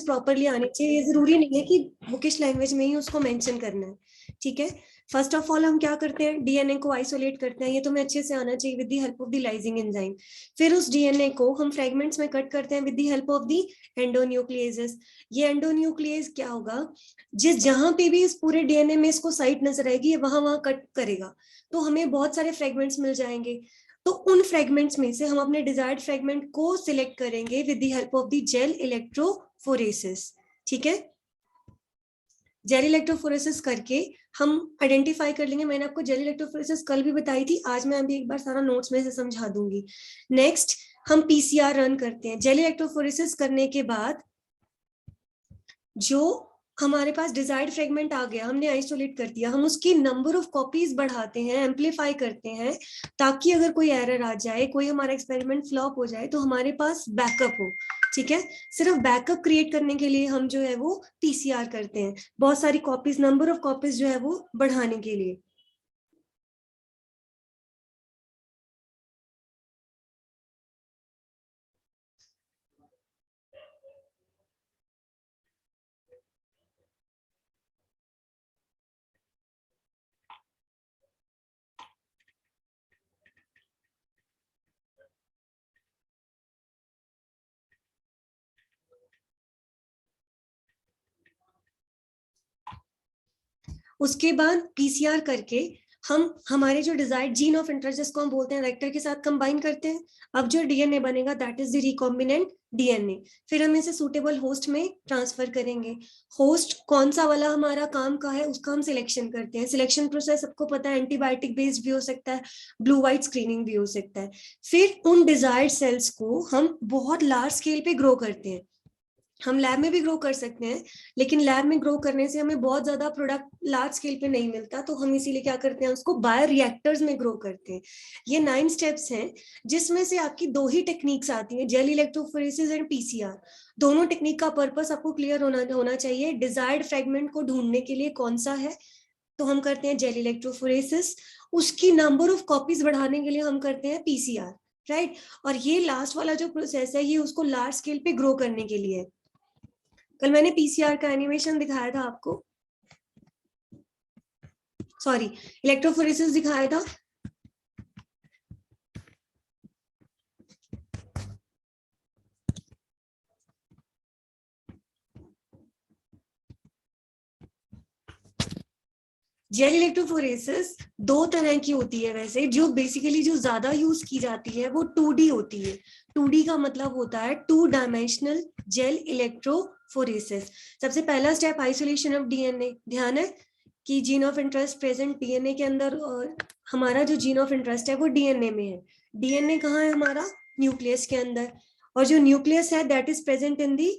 Fragments properly आने चाहिए। ये जरूरी नहीं है कि बुकिश लैंग्वेज में ही उसको मेंशन करना है, ठीक है। फर्स्ट ऑफ ऑल हम क्या करते हैं, डीएनए को आइसोलेट करते हैं, ये तो हमें अच्छे से आना चाहिए with the help of the lysing enzyme. फिर उस डीएनए को हम फ्रेगमेंट्स में कट करते हैं with the help of the endonucleases. ये एंडोन्यूक्लियेज क्या होगा, जिस जहां पे भी इस पूरे डीएनए में इसको साइट नजर आएगी वहां वहां कट करेगा, तो हमें बहुत सारे फ्रेगमेंट्स मिल जाएंगे। तो उन फ्रेगमेंट्स में से हम अपने डिजायर्ड फ्रेगमेंट को सिलेक्ट करेंगे with the help of the gel electrophoresis, ठीक है। जेल इलेक्ट्रोफोरेसिस करके हम आइडेंटिफाई कर लेंगे। मैंने आपको जेल इलेक्ट्रोफोरेसिस कल भी बताई थी, आज मैं अभी एक बार सारा नोट्स में से समझा दूंगी। नेक्स्ट हम पीसीआर रन करते हैं। जेल इलेक्ट्रोफोरेसिस करने के बाद जो हमारे पास डिजायर्ड फ्रेगमेंट आ गया, हमने आइसोलेट कर दिया, हम उसकी नंबर ऑफ कॉपीज बढ़ाते हैं, एम्पलीफाई करते हैं, ताकि अगर कोई एरर आ जाए, कोई हमारा एक्सपेरिमेंट फ्लॉप हो जाए, तो हमारे पास बैकअप हो, ठीक है। सिर्फ बैकअप क्रिएट करने के लिए हम जो है वो पीसीआर करते हैं, बहुत सारी कॉपीज, नंबर ऑफ कॉपीज जो है वो बढ़ाने के लिए। उसके बाद पीसीआर करके हम हमारे जो डिजायर्ड जीन ऑफ इंटरेस्ट, जिसको हम बोलते हैं, वेक्टर के साथ कंबाइन करते हैं। अब जो डीएनए बनेगा that is the recombinant DNA. फिर हम इसे सूटेबल होस्ट में ट्रांसफर करेंगे। होस्ट कौन सा वाला हमारा काम का है उसका हम सिलेक्शन करते हैं। सिलेक्शन प्रोसेस सबको पता है, एंटीबायोटिक बेस्ड भी हो सकता है, ब्लू व्हाइट स्क्रीनिंग भी हो सकता है। फिर उन डिजायर्ड सेल्स को हम बहुत लार्ज स्केल पे ग्रो करते हैं। हम लैब में भी ग्रो कर सकते हैं, लेकिन लैब में ग्रो करने से हमें बहुत ज्यादा प्रोडक्ट लार्ज स्केल पे नहीं मिलता, तो हम इसीलिए क्या करते हैं, उसको बायो रिएक्टर्स में ग्रो करते हैं। ये 9 स्टेप्स हैं, जिसमें से आपकी 2 ही टेक्निक्स आती हैं, जेल इलेक्ट्रोफोरेसिस एंड पीसीआर। दोनों टेक्निक का पर्पस आपको क्लियर होना चाहिए। डिजायर्ड फ्रेगमेंट को ढूंढने के लिए कौन सा है, तो हम करते हैं जेल इलेक्ट्रोफोरेसिस। उसकी नंबर ऑफ कॉपीज बढ़ाने के लिए हम करते हैं पीसीआर, राइट। और ये लास्ट वाला जो प्रोसेस है, ये उसको लार्ज स्केल पे ग्रो करने के लिए। कल मैंने पीसीआर का एनिमेशन दिखाया था आपको, सॉरी इलेक्ट्रोफोरेसिस दिखाया था। जेल इलेक्ट्रोफोरेसिस 2 तरह की होती है वैसे, जो बेसिकली जो ज्यादा यूज की जाती है वो 2D होती है। 2D का मतलब होता है 2 डायमेंशनल जेल इलेक्ट्रोफोरेसिस। सबसे पहला स्टेप आइसोलेशन ऑफ डीएनए। ध्यान है कि gene of interest present DNA के अंदर, और हमारा जो जीन ऑफ इंटरेस्ट है वो डीएनए में है। डीएनए कहाँ है हमारा, न्यूक्लियस के अंदर, और जो न्यूक्लियस है दैट इज प्रेजेंट इन दी,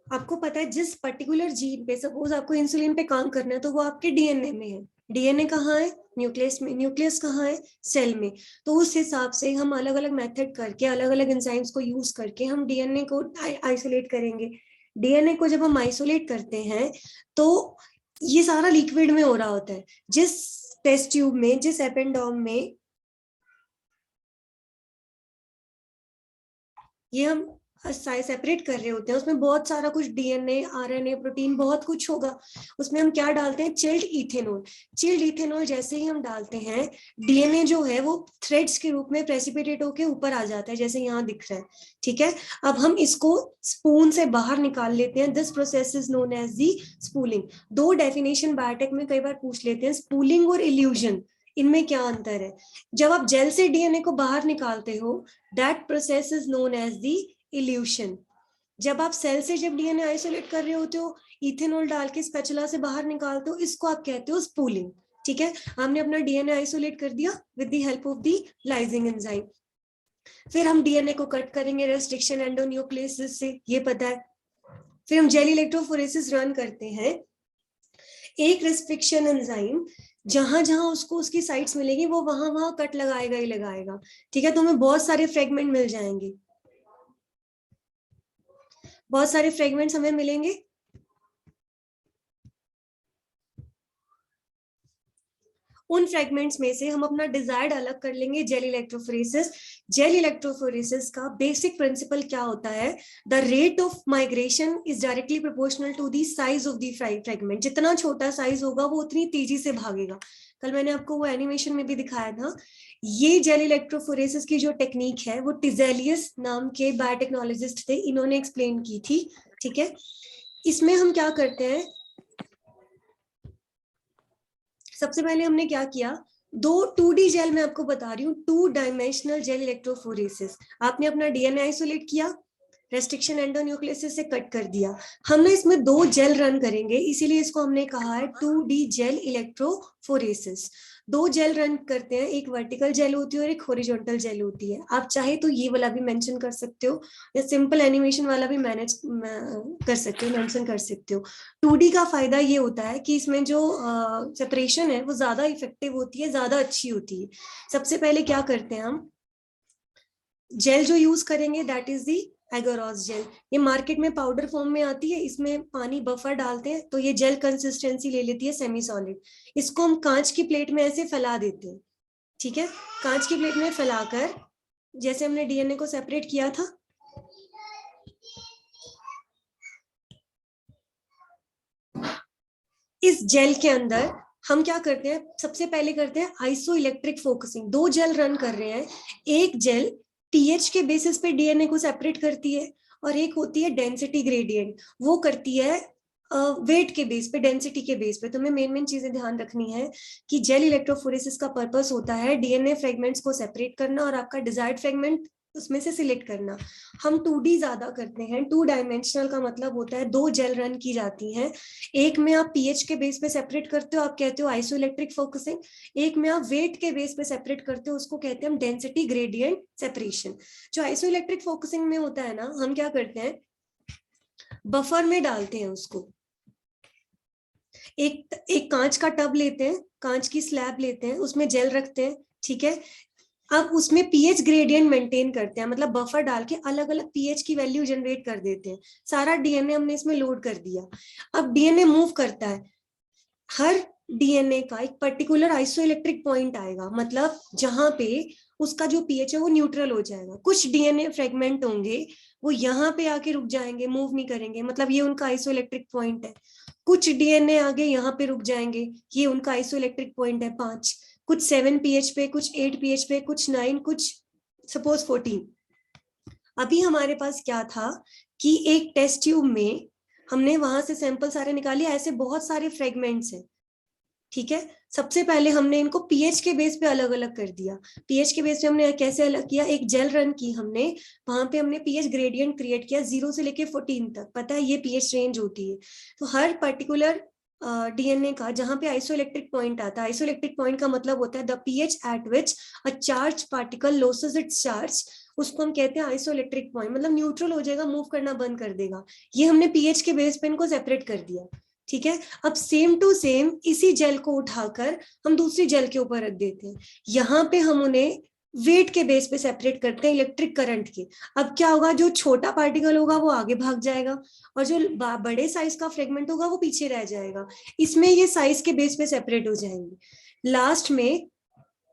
आपको पता है जिस पर्टिकुलर जीन पे, सपोज आपको इंसुलिन पे काम करना है, तो वो आपके डीएनए में है। डीएनए कहाँ है, न्यूक्लियस में। न्यूक्लियस कहाँ है, सेल में। तो उस हिसाब से हम अलग अलग मेथड करके, अलग अलग एंजाइम्स को यूज करके हम डीएनए को आइसोलेट करेंगे। डीएनए को जब हम आइसोलेट करते हैं तो ये सारा लिक्विड में हो रहा होता है। जिस टेस्ट ट्यूब में, जिस एपेंडोम में ये हम सेपरेट कर रहे होते हैं, उसमें बहुत सारा कुछ डीएनए, आरएनए, प्रोटीन, बहुत कुछ होगा। उसमें हम क्या डालते हैं, चिल्ड इथेनॉल। चिल्ड इथेनॉल जैसे ही हम डालते हैं, डीएनए जो है वो थ्रेड्स के रूप में प्रेसिपिटेट होके ऊपर आ जाता है, जैसे यहाँ दिख रहा है, ठीक है। अब हम इसको स्पून से बाहर निकाल लेते हैं। This process is known as the spooling. 2 definition biotech में कई बार पूछ लेते हैं, स्पूलिंग और इल्यूजन, इनमें क्या अंतर है। जब आप जेल से डीएनए को बाहर निकालते हो, that process is known as the elution. जब आप सेल से जब डीएनए आइसोलेट कर रहे होते हो, इथेनॉल डाल के स्पैचुला से बाहर निकालते हो, इसको आप कहते हो स्पूलिंग, ठीक है। हमने अपना डीएनए आइसोलेट कर दिया with the help of the lysing enzyme. फिर हम डीएनए को कट करेंगे रेस्ट्रिक्शन एंडोन्यूक्लियस से, ये पता है। फिर हम जेल इलेक्ट्रोफोरेसिस रन करते हैं। एक रेस्ट्रिक्शन एंजाइम जहां जहां उसको उसकी साइट्स मिलेगी, वो वहां वहां कट लगाएगा ही लगाएगा, ठीक है। तो हमें बहुत सारे फ्रेगमेंट मिल जाएंगे। बहुत सारे फ्रेगमेंट्स हमें मिलेंगे। उन फ्रेगमेंट्स में से हम अपना डिजायर्ड अलग कर लेंगे जेल इलेक्ट्रोफोरेसिस। जेल इलेक्ट्रोफोरेसिस का बेसिक प्रिंसिपल क्या होता है? The rate of migration is directly proportional to the size of the fragment. जितना छोटा साइज होगा वो उतनी तेजी से भागेगा। कल मैंने आपको वो एनिमेशन में भी दिखाया था। ये जेल इलेक्ट्रोफोरेसिस की जो टेक्निक है वो टिजेलियस नाम के बायोटेक्नोलॉजिस्ट थे, इन्होंने एक्सप्लेन की थी। ठीक है, इसमें हम क्या करते हैं, सबसे पहले हमने क्या किया, दो 2D जेल मैं आपको बता रही हूँ, 2 डायमेंशनल जेल इलेक्ट्रोफोरेसिस। आपने अपना डीएनए आइसोलेट किया, रेस्ट्रिक्शन एंडोन्यूक्लियसिस से कट कर दिया। हमने इसमें 2 जेल रन करेंगे, इसीलिए इसको हमने कहा है 2D gel electrophoresis. 2 gel run करते हैं, एक वर्टिकल जेल होती है और एक हॉरिजॉन्टल जेल होती है। आप चाहे तो ये वाला भी मेंशन कर सकते हो या सिंपल एनिमेशन वाला भी मैनेज कर सकते हो, मेंशन कर सकते हो। 2D का फायदा ये होता है कि इसमें जो सेपरेशन है वो ज्यादा इफेक्टिव होती है, ज्यादा अच्छी होती है। सबसे पहले क्या करते हैं हम, जेल जो यूज करेंगे दैट इज दी एगोरॉस जेल। ये मार्केट में पाउडर फॉर्म में आती है, इसमें पानी बफर डालते हैं तो ये जेल कंसिस्टेंसी ले लेती है, सेमी सॉलिड। इसको हम कांच की प्लेट में ऐसे फैला देते हैं। ठीक है, कांच की प्लेट में फैलाकर जैसे हमने डीएनए को सेपरेट किया था, इस जेल के अंदर हम क्या करते हैं, सबसे पहले करते हैं isoelectric focusing. 2 gel run कर रहे हैं, एक जेल पीएच के बेसिस पे डीएनए को सेपरेट करती है और एक होती है डेंसिटी ग्रेडियंट, वो करती है वेट के बेस पे, डेंसिटी के बेस पे। तुम्हें मेन मेन चीजें ध्यान रखनी है कि जेल इलेक्ट्रोफोरेसिस का पर्पस होता है डीएनए फ्रेगमेंट्स को सेपरेट करना और आपका डिजायर्ड फ्रेगमेंट उसमें से सिलेक्ट करना। हम 2D ज्यादा करते हैं, 2 डायमेंशनल का मतलब होता है 2 जेल रन की जाती हैं। एक में आप पीएच के बेस पे सेपरेट करते हो, आप कहते हो आइसोइलेक्ट्रिक फोकसिंग। एक में आप वेट के बेस पे सेपरेट करते हो, उसको कहते हैं हम डेंसिटी ग्रेडियंट सेपरेशन। जो आइसोइलेक्ट्रिक फोकसिंग में होता है ना, हम क्या करते हैं, बफर में डालते हैं उसको। एक कांच का टब लेते हैं, कांच की स्लैब लेते हैं, उसमें जेल रखते हैं। ठीक है, अब उसमें पीएच ग्रेडियंट मेंटेन करते हैं, मतलब बफर डाल के अलग अलग पीएच की वैल्यू जनरेट कर देते हैं। सारा डीएनए हमने इसमें लोड कर दिया। अब डीएनए मूव करता है, हर डीएनए का एक पर्टिकुलर आइसोइलेक्ट्रिक पॉइंट आएगा, मतलब जहां पे उसका जो पीएच है वो न्यूट्रल हो जाएगा। कुछ डीएनए फ्रेगमेंट होंगे वो यहाँ पे आके रुक जाएंगे, मूव नहीं करेंगे, मतलब ये उनका आइसोइलेक्ट्रिक पॉइंट है। कुछ डीएनए आगे यहाँ पे रुक जाएंगे, ये उनका आइसोइलेक्ट्रिक पॉइंट है 5। कुछ 7 पीएच पे, कुछ 8 पीएच पे, कुछ 9, कुछ सपोज 14। अभी हमारे पास क्या था कि एक टेस्ट ट्यूब में हमने वहां से सैंपल सारे निकाले, ऐसे बहुत सारे फ्रेगमेंट्स हैं। ठीक है, सबसे पहले हमने इनको पीएच के बेस पे अलग अलग कर दिया। पीएच के बेस पे हमने कैसे अलग किया, एक जेल रन की हमने, वहां पे हमने पीएच ग्रेडियंट क्रिएट किया 0 से लेके 14 तक। पता है ये पीएच रेंज होती है। तो हर पर्टिकुलर डीएनए का जहां पे आइसोइलेक्ट्रिक पॉइंट आता है, आइसोइलेक्ट्रिक पॉइंट का मतलब होता है the pH eight which a charge particle losses it's charge, उसको हम कहते हैं आइसोइलेक्ट्रिक पॉइंट, मतलब न्यूट्रल हो जाएगा, मूव करना बंद कर देगा। ये हमने पीएच के बेस पे इनको सेपरेट कर दिया। ठीक है, अब सेम टू सेम इसी जेल को उठाकर हम दूसरी जेल के ऊपर रख देते हैं। यहाँ पे हम उन्हें वेट के बेस पे सेपरेट करते हैं, इलेक्ट्रिक करंट के। अब क्या होगा, जो छोटा पार्टिकल होगा वो आगे भाग जाएगा और जो बड़े साइज का फ्रेगमेंट होगा वो पीछे रह जाएगा। इसमें ये साइज के बेस पे सेपरेट हो जाएंगे। लास्ट में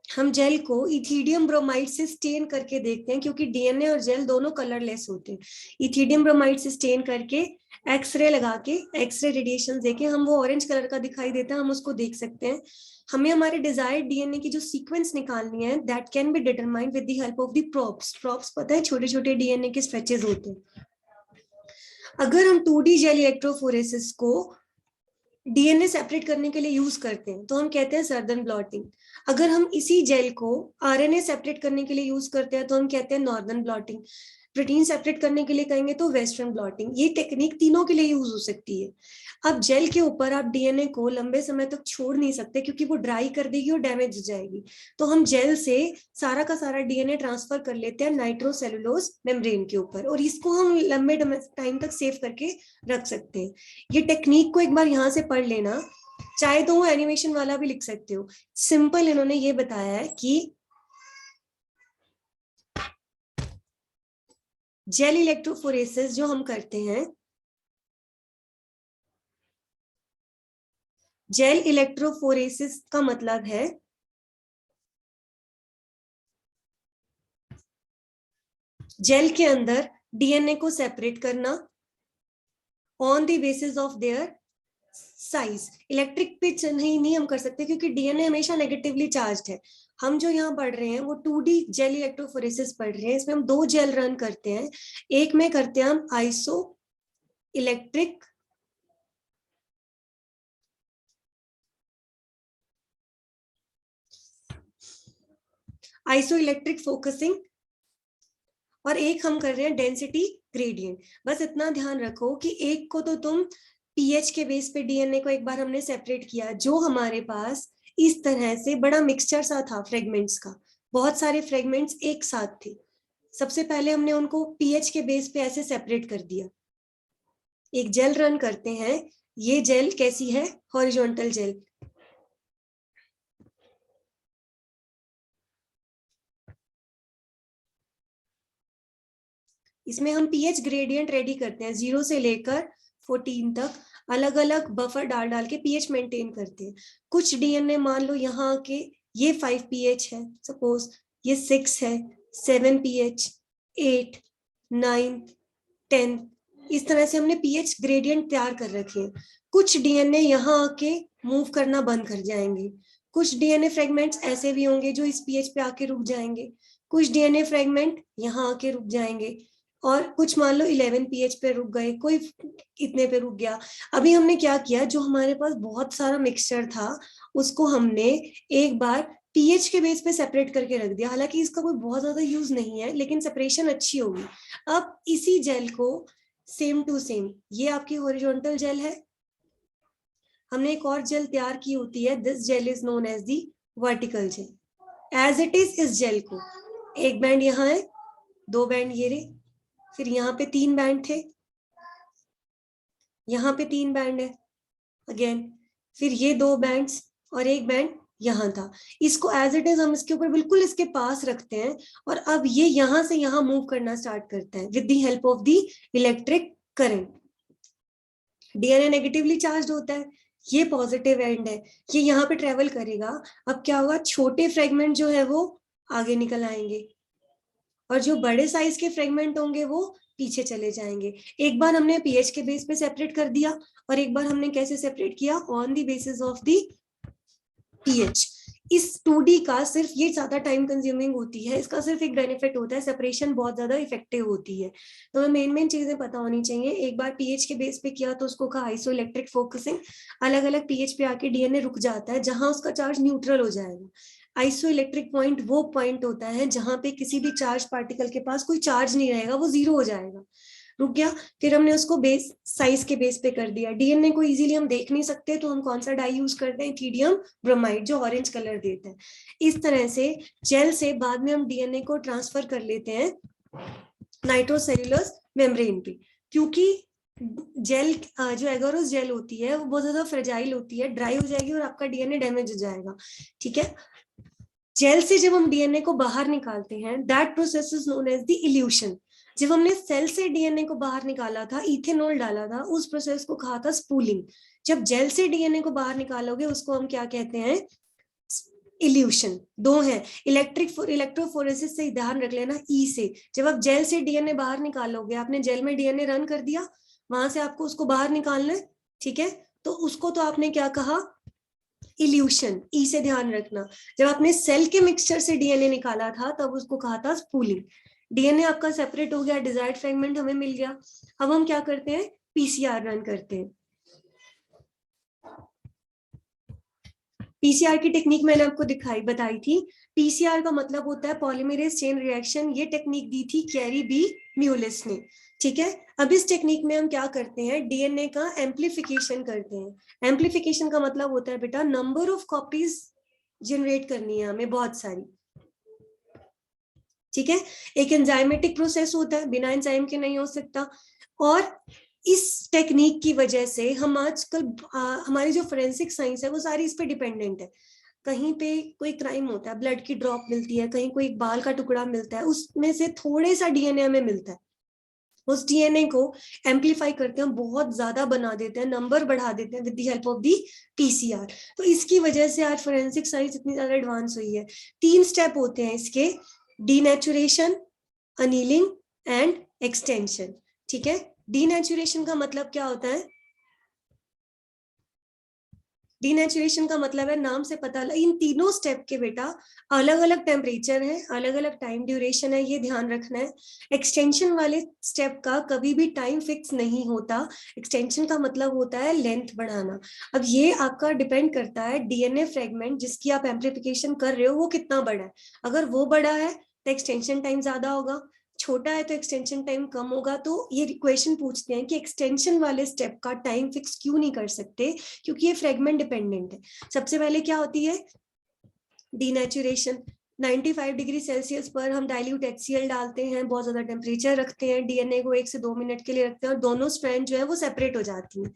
हम जेल को इथिडियम ब्रोमाइड से स्टेन करके देखते हैं, क्योंकि डीएनए और जेल दोनों कलरलेस होते हैं। इथिडियम ब्रोमाइड से स्टेन करके एक्सरे लगा के, एक्सरे रेडिएशन देके हम वो ऑरेंज कलर का दिखाई देता है, हम उसको देख सकते हैं। हमें हमारे डिजायर्ड डीएनए की जो सीक्वेंस निकालनी है that can be determined with the help of the probes. Probes पता है, छोटे छोटे डीएनए के स्ट्रेचेस होते हैं। अगर हम 2D जेल इलेक्ट्रोफोरेसिस को डीएनए सेपरेट करने के लिए यूज करते हैं तो हम कहते हैं सर्दर्न ब्लॉटिंग। अगर हम इसी जेल को आरएनए सेपरेट करने के लिए यूज करते हैं तो हम कहते हैं नॉर्दर्न ब्लॉटिंग। प्रोटीन सेपरेट करने के लिए कहेंगे तो वेस्टर्न ब्लॉटिंग। ये टेक्निक तीनों के लिए यूज हो सकती है। अब जेल के ऊपर आप डीएनए को लंबे समय तक छोड़ नहीं सकते, क्योंकि वो ड्राई कर देगी और डैमेज हो जाएगी। तो हम जेल से सारा का सारा डीएनए ट्रांसफर कर लेते हैं नाइट्रोसेलुलोज मेम्ब्रेन के ऊपर, और इसको हम लंबे टाइम तक सेव करके रख सकते हैं। ये टेक्निक को एक बार यहाँ से पढ़ लेना, चाहे तो वो एनिमेशन वाला भी लिख सकते हो। सिंपल इन्होंने ये बताया है कि जेल इलेक्ट्रोफोरेसिस जो हम करते हैं, जेल इलेक्ट्रोफोरेसिस का मतलब है जेल के अंदर डीएनए को सेपरेट करना on the basis of their size. Electric pitch नहीं हम कर सकते क्योंकि डीएनए हमेशा नेगेटिवली चार्ज्ड है। हम जो यहाँ पढ़ रहे हैं वो 2D जेल इलेक्ट्रोफोरेसिस पढ़ रहे हैं। इसमें हम 2 जेल रन करते हैं। एक में करते हैं हम आइसो इलेक्ट्रिक फोकसिंग, और एक हम कर रहे हैं डेंसिटी ग्रेडियंट। बस इतना ध्यान रखो कि एक को तो तुम पीएच के बेस पे डीएनए को एक बार हमने सेपरेट किया, जो हमारे पास इस तरह से बड़ा मिक्सचर सा था फ्रेगमेंट्स का, बहुत सारे फ्रेगमेंट्स एक साथ थे। सबसे पहले हमने उनको पीएच के बेस पे ऐसे सेपरेट कर दिया। एक जेल रन करते हैं। ये जेल कैसी है? Horizontal gel. इसमें हम पीएच ग्रेडियंट रेडी करते हैं 0 से लेकर 14 तक, अलग अलग बफर डाल डाल के पीएच मेंटेन करते हैं। कुछ डीएनए मान लो यहाँ के ये 5 पीएच है, सपोज ये 6 है, 7 पीएच, 8, 9, 10, इस तरह से हमने पीएच ग्रेडियंट तैयार कर रखे हैं। कुछ डीएनए यहाँ आके मूव करना बंद कर जाएंगे। कुछ डीएनए फ्रेगमेंट्स ऐसे भी होंगे जो इस पीएच पे आके रुक जाएंगे। कुछ डीएनए फ्रेगमेंट यहाँ आके रुक जाएंगे, और कुछ मान लो 11 पीएच पे रुक गए, कोई इतने पे रुक गया। अभी हमने क्या किया, जो हमारे पास बहुत सारा मिक्सचर था उसको हमने एक बार पीएच के बेस पे सेपरेट करके रख दिया। हालांकि इसका कोई बहुत ज्यादा यूज नहीं है, लेकिन सेपरेशन अच्छी होगी। अब इसी जेल को सेम टू सेम, ये आपकी हॉरिजॉन्टल जेल है, हमने एक और जेल तैयार की होती है, this gel is known as the vertical gel. As it is इस जेल को एक बैंड यहाँ है, 2 बैंड ये रहे, फिर यहाँ पे 3 बैंड थे, यहाँ पे 3 बैंड है अगेन, फिर ये 2 बैंड्स और एक बैंड यहाँ था। इसको एज इट इज हम इसके ऊपर बिल्कुल इसके पास रखते हैं, और अब ये यहाँ से यहाँ मूव करना स्टार्ट करता है with the help of the electric current. DNA negatively charge होता है, ये पॉजिटिव एंड है, ये यहाँ पे ट्रेवल करेगा। अब क्या होगा, छोटे फ्रेगमेंट जो है वो आगे निकल आएंगे, और जो बड़े साइज के फ्रेगमेंट होंगे वो पीछे चले जाएंगे। एक बार हमने पीएच के बेस पे सेपरेट कर दिया, और एक बार हमने कैसे सेपरेट किया, on the basis of the pH. इस 2D का सिर्फ ये ज्यादा टाइम कंज्यूमिंग होती है, इसका सिर्फ एक बेनिफिट होता है, सेपरेशन बहुत ज्यादा इफेक्टिव होती है। तो हमें मेन मेन चीजें पता होनी चाहिए। एक बार पीएच के बेस पे किया तो उसको कहा आइसो इलेक्ट्रिक फोकसिंग, अलग अलग पीएच पे आके डीएनए रुक जाता है जहां उसका चार्ज न्यूट्रल हो जाएगा। आइसो इलेक्ट्रिक पॉइंट वो पॉइंट होता है जहां पे किसी भी चार्ज पार्टिकल के पास कोई चार्ज नहीं रहेगा, वो 0 हो जाएगा, रुक गया। फिर हमने उसको बेस साइज के बेस पे कर दिया। डीएनए को इजीली हम देख नहीं सकते तो हम कौन सा डाई यूज करते हैं, इथिडियम ब्रोमाइड, जो ऑरेंज कलर देता है। इस तरह से जेल से बाद में हम डीएनए को ट्रांसफर कर लेते हैं नाइट्रोसेल्युलर मेम्ब्रेन पे, क्योंकि जेल जो एगोरस जेल होती है वो बहुत ज्यादा फ्रेजाइल होती है, ड्राई हो जाएगी और आपका डीएनए डैमेज हो जाएगा। ठीक है, जेल से जब हम डीएनए को बाहर निकालते हैं, that process is known as the elution. जब हमने सेल से डीएनए को बाहर निकाला था, इथेनॉल डाला था, उस प्रोसेस को कहा था स्पूलिंग। जब जेल से डीएनए को बाहर निकालोगे उसको हम क्या कहते हैं, इल्यूशन। 2 है, इलेक्ट्रोफोरेसिस से ध्यान रख लेना, ई से। जब आप जेल से डीएनए बाहर निकालोगे, आपने जेल में डीएनए रन कर दिया, वहां से आपको उसको बाहर निकालना है, ठीक है, तो उसको तो आपने क्या कहा, इल्यूशन, ई से ध्यान रखना। जब आपने सेल के मिक्सचर से डीएनए निकाला था तब उसको कहा था स्पूलिंग। डीएनए आपका सेपरेट हो गया, डिजायर्ड फ्रेगमेंट हमें मिल गया। अब हम क्या करते हैं, पीसीआर रन करते हैं। पीसीआर की टेक्निक मैंने आपको बताई थी। पीसीआर का मतलब होता है पॉलीमरेज चेन रिएक्शन। ये टेक्निक दी थी कैरी बी म्यूलिस ने। ठीक है, अब इस टेक्निक में हम क्या करते हैं, डीएनए का एम्प्लीफिकेशन करते हैं। एम्प्लीफिकेशन का मतलब होता है बेटा नंबर ऑफ कॉपीज जनरेट करनी है हमें, बहुत सारी। ठीक है, एक एंजाइमेटिक प्रोसेस होता है, बिना एंजाइम के नहीं हो सकता। और इस टेक्निक की वजह से हम आजकल हमारी जो फोरेंसिक साइंस है वो सारी इस पे डिपेंडेंट है। कहीं पे कोई क्राइम होता है, ब्लड की ड्रॉप मिलती है, कहीं कोई बाल का टुकड़ा मिलता है, उसमें से थोड़े सा डीएनए हमें मिलता है, उस डीएनए को एम्पलीफाई करते हैं, बहुत ज्यादा बना देते हैं, नंबर बढ़ा देते हैं with the help of the PCR. तो इसकी वजह से आज फोरेंसिक साइंस इतनी ज्यादा एडवांस हुई है। 3 स्टेप होते हैं इसके, डीनेचुरेशन, अनीलिंग एंड एक्सटेंशन। ठीक है, डीनेचुरेशन का मतलब क्या होता है? डीनेचुरेशन का मतलब है, नाम से पता लगा, इन तीनों स्टेप के बेटा अलग अलग टेम्परेचर है, अलग अलग टाइम ड्यूरेशन है, ये ध्यान रखना है। एक्सटेंशन वाले स्टेप का कभी भी टाइम फिक्स नहीं होता। एक्सटेंशन का मतलब होता है लेंथ बढ़ाना। अब ये आपका डिपेंड करता है डीएनए फ्रेगमेंट जिसकी आप एम्प्लीफिकेशन कर रहे हो वो कितना बड़ा है। अगर वो बड़ा है तो एक्सटेंशन टाइम ज्यादा होगा, छोटा है तो एक्सटेंशन टाइम कम होगा। तो ये क्वेश्चन पूछते हैं कि एक्सटेंशन वाले स्टेप का टाइम फिक्स क्यों नहीं कर सकते, क्योंकि ये फ्रेगमेंट डिपेंडेंट है। सबसे पहले क्या होती है डीनेचुरेशन। 95 डिग्री सेल्सियस पर हम डाइल्यूट HCl डालते हैं, बहुत ज्यादा टेम्परेचर रखते हैं, डीएनए को 1 से 2 मिनट के लिए रखते हैं और दोनों स्ट्रैंड जो है वो सेपरेट हो जाती हैं।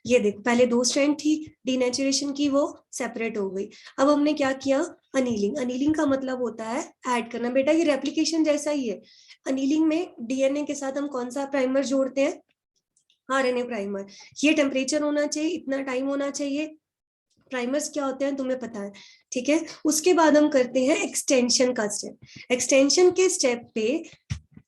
ये देखो, पहले 2 स्ट्रैंड थी डीनेचुरेशन की, वो सेपरेट हो गई। अब हमने क्या किया, अनीलिंग। अनीलिंग का मतलब होता है ऐड करना। बेटा ये रेप्लिकेशन जैसा ही है। अनीलिंग में डीएनए के साथ हम कौन सा प्राइमर जोड़ते हैं, आरएनए प्राइमर। ये टेम्परेचर होना चाहिए, इतना टाइम होना चाहिए। प्राइमर्स क्या होते हैं तुम्हें पता है, ठीक है। उसके बाद हम करते हैं एक्सटेंशन का स्टेप। एक्सटेंशन के स्टेप पे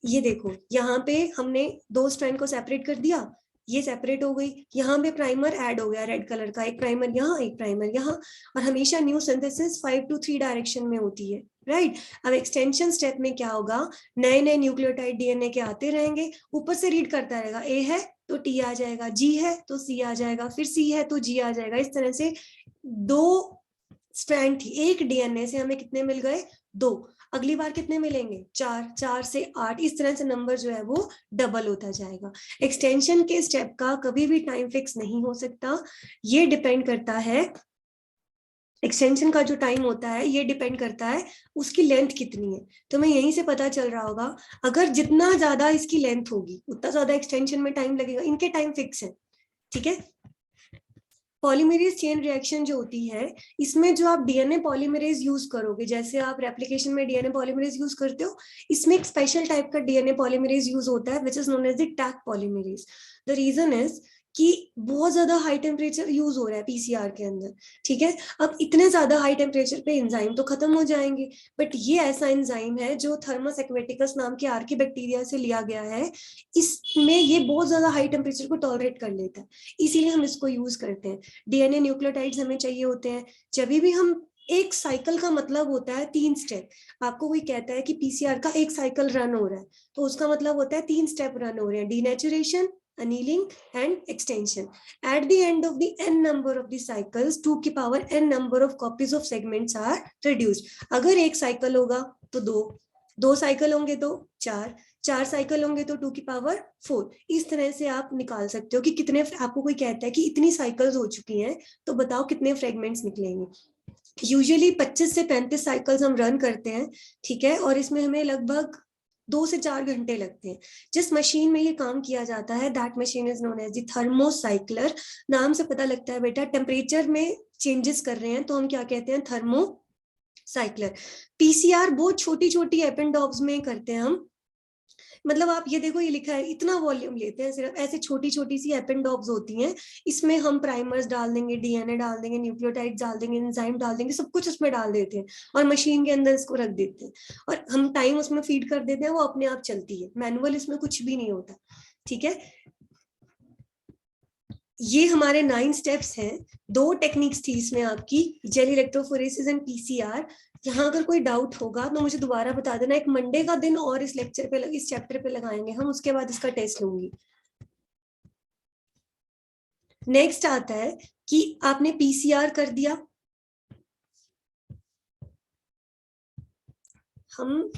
ये देखो, यहाँ पे हमने 2 स्ट्रैंड को सेपरेट कर दिया, ये सेपरेट हो गई, यहाँ पे प्राइमर ऐड हो गया रेड कलर का, एक प्राइमर यहाँ एक प्राइमर यहाँ। और हमेशा न्यू सिंथेसिस 5 to 3 डायरेक्शन में होती है, राइट। अब एक्सटेंशन स्टेप में क्या होगा, नए नए न्यूक्लियोटाइड डीएनए के आते रहेंगे, ऊपर से रीड करता रहेगा, ए है तो टी आ जाएगा, जी है तो सी आ जाएगा, फिर सी है तो जी आ जाएगा। इस तरह से 2 स्ट्रैंड थी, एक डीएनए से हमें कितने मिल गए, 2। अगली बार कितने मिलेंगे, 4, 4 से 8। इस तरह से नंबर जो है वो डबल होता जाएगा। एक्सटेंशन के स्टेप का कभी भी टाइम फिक्स नहीं हो सकता। ये डिपेंड करता है, एक्सटेंशन का जो टाइम होता है ये डिपेंड करता है उसकी लेंथ कितनी है। तो मैं यहीं से पता चल रहा होगा, अगर जितना ज्यादा इसकी लेंथ होगी उतना ज्यादा एक्सटेंशन में टाइम लगेगा। इनके टाइम फिक्स है, ठीक है। पॉलीमरेज चेन रिएक्शन जो होती है, इसमें जो आप डीएनए पॉलीमरेज यूज करोगे, जैसे आप रेप्लिकेशन में डीएनए पॉलीमरेज यूज करते हो, इसमें एक स्पेशल टाइप का डीएनए पॉलीमरेज यूज होता है which is known as the Taq polymerase. The reason is कि बहुत ज्यादा हाई टेम्परेचर यूज हो रहा है पीसीआर के अंदर, ठीक है। अब इतने ज्यादा हाई टेम्परेचर पे एंजाइम तो खत्म हो जाएंगे, बट ये ऐसा एंजाइम है जो थर्मस एक्वेटिकस नाम के आर्की बैक्टीरिया से लिया गया है। इसमें ये बहुत ज्यादा हाई टेम्परेचर को टॉलरेट कर लेता है, इसीलिए हम इसको यूज करते हैं। डीएनए न्यूक्लियोटाइड्स हमें चाहिए होते हैं जब भी हम, एक साइकिल का मतलब होता है 3 स्टेप। आपको कोई कहता है कि पीसीआर का एक साइकिल रन हो रहा है, तो उसका मतलब होता है 3 स्टेप रन हो रहे हैं, denaturation, annealing and extension. At the end of the n number of the cycles, 2 की power n number of copies of segments are produced. अगर एक साइकिल होगा तो 2, 2 साइकिल होंगे तो 4, 4 साइकिल होंगे तो 2 की पावर 4। इस तरह से आप निकाल सकते हो कि कितने, आपको कोई कहता है कि इतनी साइकिल्स हो चुकी हैं तो बताओ कितने फ्रेगमेंट्स निकलेंगे। यूजुअली 25 से 35 साइकिल्स हम रन करते हैं, ठीक है, और इसमें हमें लगभग 2 से 4 घंटे लगते हैं। जिस मशीन में ये काम किया जाता है that machine is known as the thermocycler. नाम से पता लगता है बेटा, टेम्परेचर में चेंजेस कर रहे हैं तो हम क्या कहते हैं, थर्मोसाइक्लर। पीसीआर बहुत छोटी छोटी एपेंडॉब्स में करते हैं हम, मतलब आप ये देखो, ये लिखा है इतना वॉल्यूम लेते हैं, सिर्फ ऐसे छोटी छोटी सी एपेंडॉब्स होती हैं। इसमें हम प्राइमर्स डाल देंगे, डीएनए डाल देंगे, न्यूक्लियोटाइड डाल देंगे, एंजाइम डाल देंगे, सब कुछ उसमें डाल देते हैं और मशीन के अंदर इसको रख देते हैं और हम टाइम उसमें फीड कर देते हैं, वो अपने आप चलती है, मैनुअल इसमें कुछ भी नहीं होता, ठीक है। ये हमारे 9 स्टेप्स हैं। 2 टेक्निक्स थी इसमें आपकी, जेल इलेक्ट्रोफोरेसिस एंड पीसीआर। यहाँ अगर कोई डाउट होगा तो मुझे दोबारा बता देना। एक मंडे का दिन और इस लेक्चर पे, इस चैप्टर पे लगाएंगे हम, उसके बाद इसका टेस्ट लूंगी। नेक्स्ट आता है कि आपने पीसीआर कर दिया, हम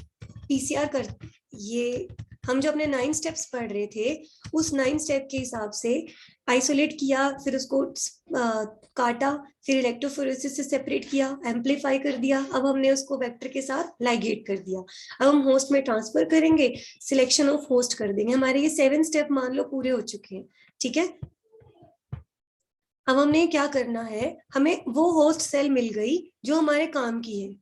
पीसीआर कर, ये हम जो अपने 9 स्टेप्स पढ़ रहे थे उस 9 स्टेप के हिसाब से आइसोलेट किया, फिर उसको काटा, फिर इलेक्ट्रोफोरेसिस से सेपरेट किया, एम्पलीफाई कर दिया, अब हमने उसको वेक्टर के साथ लाइगेट कर दिया। अब हम होस्ट में ट्रांसफर करेंगे, सिलेक्शन ऑफ होस्ट कर देंगे। हमारे ये 7 स्टेप मान लो पूरे हो चुके हैं, ठीक है। अब हमने क्या करना है, हमें वो होस्ट सेल मिल गई जो हमारे काम की है।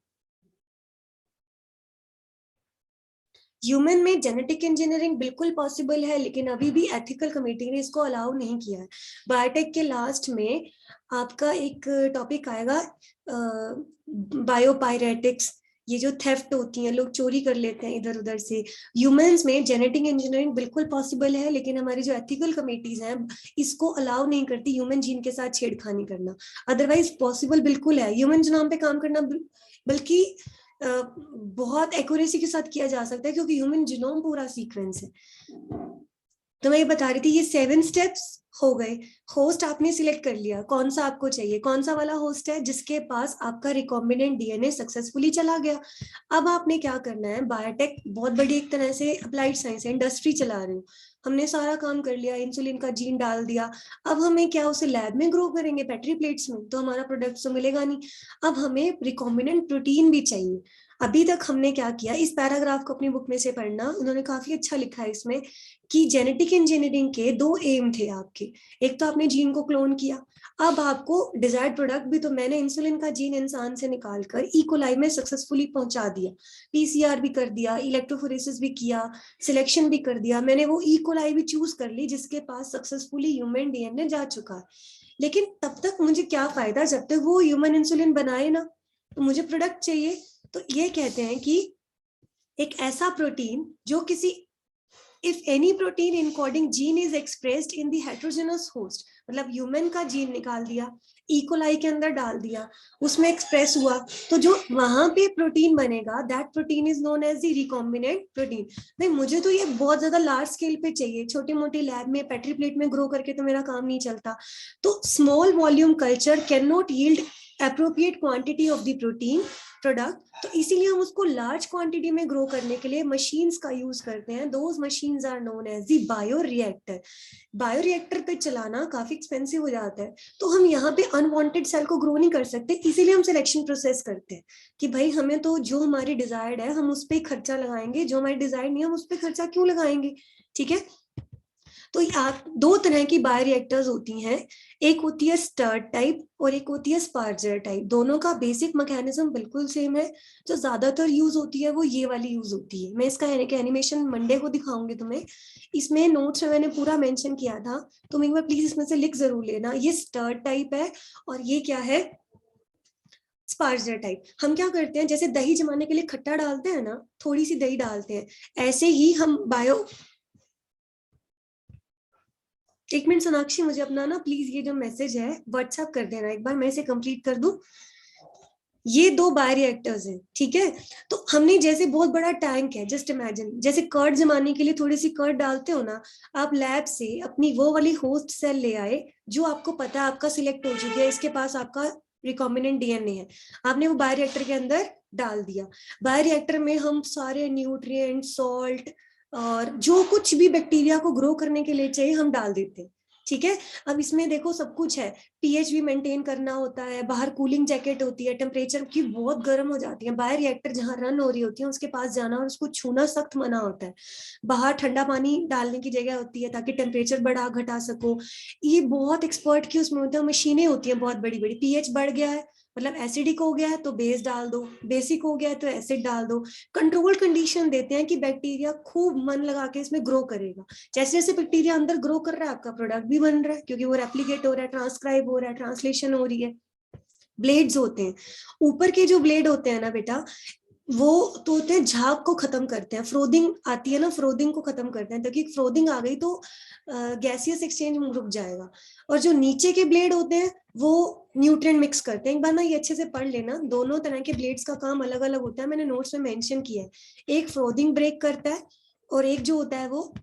ह्यूमन में जेनेटिक इंजीनियरिंग बिल्कुल पॉसिबल है, लेकिन अभी भी एथिकल कमेटी ने इसको अलाउ नहीं किया है। बायोटेक के लास्ट में आपका एक टॉपिक आएगा बायोपायरेटिक्स, ये जो थेफ्ट होती है, लोग चोरी कर लेते हैं इधर उधर से। ह्यूमंस में जेनेटिक इंजीनियरिंग बिल्कुल पॉसिबल है, लेकिन हमारी जो एथिकल कमेटीज हैं इसको अलाउ नहीं करती ह्यूमन जीन के साथ छेड़खानी करना। अदरवाइज पॉसिबल बिल्कुल है ह्यूमन जीनोम पे काम करना, बल्कि बहुत एक्यूरेसी के साथ किया जा सकता है, क्योंकि ह्यूमन जीनोम पूरा सीक्वेंस है। तो मैं ये बता रही थी, ये 7 स्टेप्स हो गए। होस्ट आपने सिलेक्ट कर लिया, कौन सा आपको चाहिए, कौन सा वाला होस्ट है जिसके पास आपका रिकॉम्बिनेंट डीएनए सक्सेसफुली चला गया। अब आपने क्या करना है, बायोटेक बहुत बड़ी एक तरह से अप्लाइड साइंस है, इंडस्ट्री चला रहे हो। हमने सारा काम कर लिया, इंसुलिन का जीन डाल दिया, अब हमें क्या उसे लैब में ग्रो करेंगे पेट्री प्लेट्स में, तो हमारा प्रोडक्ट तो मिलेगा नहीं। अब हमें रिकॉम्बिनेंट प्रोटीन भी चाहिए। अभी तक हमने क्या किया, इस पैराग्राफ को अपनी बुक में से पढ़ना, उन्होंने काफी अच्छा लिखा है इसमें कि जेनेटिक इंजीनियरिंग के 2 एम थे आपके। एक तो आपने जीन को क्लोन किया, अब आपको डिजायर्ड प्रोडक्ट भी, तो मैंने इंसुलिन का जीन इंसान से निकालकर इकोलाई में सक्सेसफुली पहुंचा दिया, पीसीआर भी कर दिया, इलेक्ट्रोफोरेसिस भी किया, सिलेक्शन भी कर दिया, मैंने वो इकोलाई भी चूज कर ली जिसके पास सक्सेसफुली ह्यूमन डीएनए जा चुका है। लेकिन तब तक मुझे क्या फायदा जब तक वो ह्यूमन इंसुलिन बनाए ना, तो मुझे प्रोडक्ट चाहिए। तो ये कहते हैं कि एक ऐसा प्रोटीन जो किसी, if any protein encoding gene is expressed in the heterogeneous host, मतलब ह्यूमन का जीन निकाल दिया, इकोलाई के अंदर डाल दिया, उसमें एक्सप्रेस हुआ, तो जो वहां पे प्रोटीन बनेगा that protein is known as the recombinant protein. नहीं, मुझे तो ये बहुत ज्यादा लार्ज स्केल पे चाहिए, छोटी मोटी लैब में पेट्री प्लेट में ग्रो करके तो मेरा काम नहीं चलता। तो small volume culture can not yield appropriate quantity of the protein product, तो इसीलिए हम उसको लार्ज क्वांटिटी में ग्रो करने के लिए मशीन्स का यूज करते हैं। Those machines are known as the bioreactor. Bioreactor पे चलाना काफी एक्सपेंसिव हो जाता है, तो हम यहाँ पे अनवांटेड सेल को ग्रो नहीं कर सकते, इसीलिए हम सिलेक्शन प्रोसेस करते हैं कि भाई हमें तो जो हमारी डिजायर्ड है हम उस पर खर्चा लगाएंगे, जो हमारी डिजायर्ड नहीं है हम उस पर खर्चा क्यों लगाएंगे। ठीक है, तो 2 तरह की बायोरिएक्टर्स होती हैं, एक होती है स्टर्ड टाइप और एक होती है स्पार्जर टाइप। दोनों का बेसिक मैकेनिज्म बिल्कुल सेम है, जो ज्यादातर यूज होती है वो ये वाली यूज होती है। मैं इसका एनिमेशन मंडे को दिखाऊंगी तुम्हें, इसमें नोट्स में मैंने पूरा मेंशन किया था, तुम एक बार प्लीज इसमें से लिख जरूर लेना। ये स्टर्ड टाइप है और ये क्या है, स्पार्जर टाइप। हम क्या करते हैं, जैसे दही जमाने के लिए खट्टा डालते हैं ना, थोड़ी सी दही डालते हैं, ऐसे ही हम एक मिनट सोनाक्षी, मुझे अपना ना प्लीज ये जो मैसेज है व्हाट्सएप कर देना एक बार, मैं इसे कंप्लीट कर दूं। ये 2 बायोरिएक्टर्स हैं, ठीक है। तो हमने जैसे बहुत बड़ा टैंक है, जस्ट इमेजिन जैसे कर्ड जमाने के लिए थोड़ी सी कर्ड डालते हो ना, आप लैब से अपनी वो वाली होस्ट सेल ले आए जो आपको पता है आपका सिलेक्ट हो चुकी है, इसके पास आपका रिकॉम्बिनेंट डीएनए है, आपने वो बायोरिएक्टर के अंदर डाल दिया। बायोरिएक्टर में हम सारे न्यूट्रिएंट, सॉल्ट और जो कुछ भी बैक्टीरिया को ग्रो करने के लिए चाहिए हम डाल देते हैं। ठीक है, अब इसमें देखो सब कुछ है, पीएच भी मेंटेन करना होता है, बाहर कूलिंग जैकेट होती है, टेम्परेचर की बहुत गर्म हो जाती है, बायोरिएक्टर जहां रन हो रही होती है उसके पास जाना और उसको छूना सख्त मना होता है। बाहर ठंडा पानी डालने की जगह होती है ताकि टेम्परेचर बढ़ा घटा सको, ये बहुत एक्सपर्ट की उसमें होता है, मशीनें होती हैं बहुत बड़ी बड़ी। पीएच बढ़ गया है मतलब एसिडिक हो गया है तो बेस डाल दो, बेसिक हो गया है तो एसिड डाल दो, कंट्रोल कंडीशन देते हैं कि बैक्टीरिया खूब मन लगा के इसमें ग्रो करेगा। जैसे जैसे बैक्टीरिया अंदर ग्रो कर रहा है आपका प्रोडक्ट भी बन रहा है, क्योंकि वो रेप्लिकेट हो रहा है, ट्रांसक्राइब हो रहा है, ट्रांसलेशन हो रही है। ब्लेड्स होते हैं, ऊपर के जो ब्लेड होते हैं ना बेटा, वो तो होते हैं झाग को खत्म करते हैं, फ्रोदिंग आती है ना, फ्रोदिंग को खत्म करते हैं, क्योंकि फ्रोदिंग आ गई तो गैसियस एक्सचेंज रुक जाएगा। और जो नीचे के ब्लेड होते हैं वो न्यूट्रिएंट मिक्स करते हैं। एक बार ना ये अच्छे से पढ़ लेना, दोनों तरह के ब्लेड्स का काम अलग अलग होता है, मैंने नोट्स में मेंशन किया है। एक फ्रोदिंग ब्रेक करता है और एक जो होता है वो